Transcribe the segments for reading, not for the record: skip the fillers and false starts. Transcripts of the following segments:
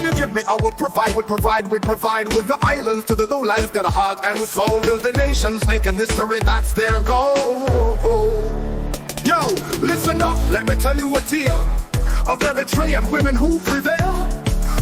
Anytime you give me, I will provide. We provide with the islands to the lowlands. Got a heart and soul. Build the nations, making history, that's their goal. Yo, listen up, let me tell you a tale of Eritrean women who prevail.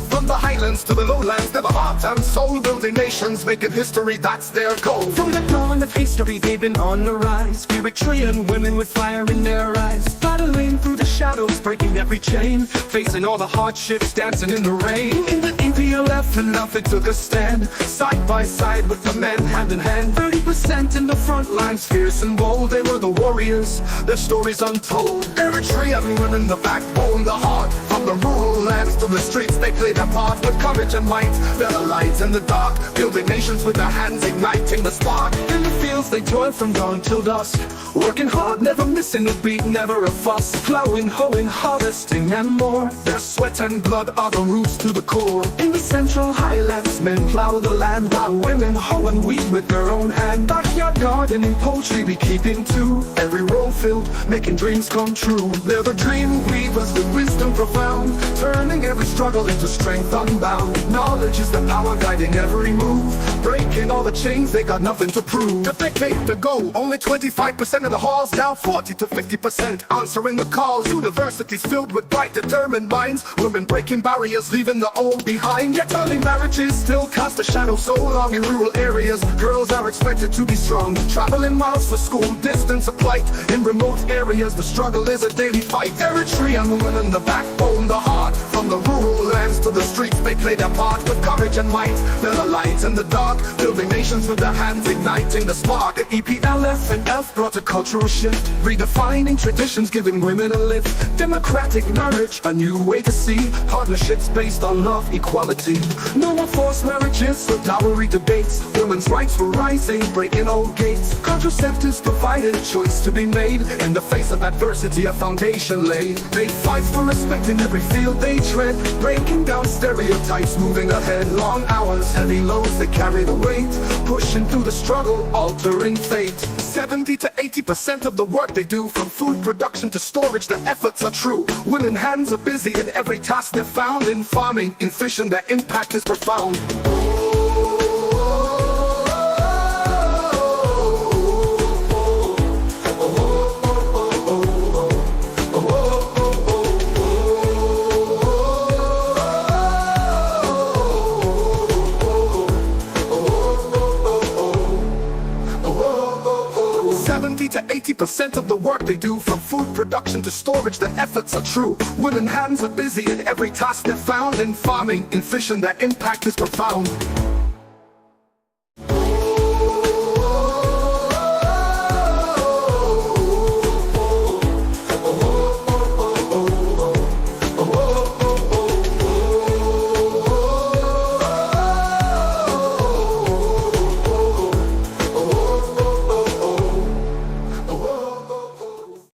From the highlands to the lowlands, they're the heart and soul. Building nations, making history, that's their goal. From the dawn of history, they've been on the rise. Eritrean women with fire in their eyes, battling through the shadows, breaking every chain, facing all the hardships, dancing in the rain. In the EPLF and nothing took a stand, side by side with the men, hand in hand. 30% in the front lines, fierce and bold, they were the warriors, their stories untold. Eritrean women, the backbone, the heart. From the rural lands to the streets, they played their part with courage and might. They're the light in the dark, building nations with their hands, igniting the spark. In the fields they toil from dawn till dusk, working hard, never missing a beat, never a fuss. Plowing, hoeing, harvesting and more, their sweat and blood are the roots to the core. In the central highlands, men plow the land, while women hoe and weed with their own hand. Backyard gardening, poultry beekeeping too, every row filled, making dreams come true. They're the dream weavers with wisdom profound, turning every struggle into strength unbound. Knowledge is the power guiding every move, breaking all the chains, they got nothing to prove. A decade to go, only 25% of the halls, now 40 to 50%, answering the calls. Universities filled with bright, determined minds, women breaking barriers, leaving the old behind. Yet early marriages still cast a shadow so long in rural areas. Girls are expected to be strong, traveling miles for school, distance a plight. In remote areas, the struggle is a daily fight. Eritrean women, the backbone, the heart. From the rural lands to the streets, they play their part with courage and might. They're the light in the dark, building nations with their hands, igniting the spark. The EPLF and F brought a cultural shift, redefining traditions, giving women a lift. Democratic marriage, a new way to see, partnerships based on love, equality. No more forced marriages or dowry debates, women's rights were rising, breaking old gates. Contraceptives provided, a choice to be made. In the face of adversity, a foundation laid. They fight for respect in every field they tread, breaking down stereotypes, moving ahead. Long hours, heavy loads, they carry the weight, pushing through the struggle, altering fate. 70 to 80% of the work they do, from food production to storage, their efforts are true. Women hands are busy in every task they're found, in farming, in fishing, their impact is profound. 70 to 80% of the work they do, from food production to storage, their efforts are true. Women hands are busy in every task they're found, in farming, in fishing, their impact is profound.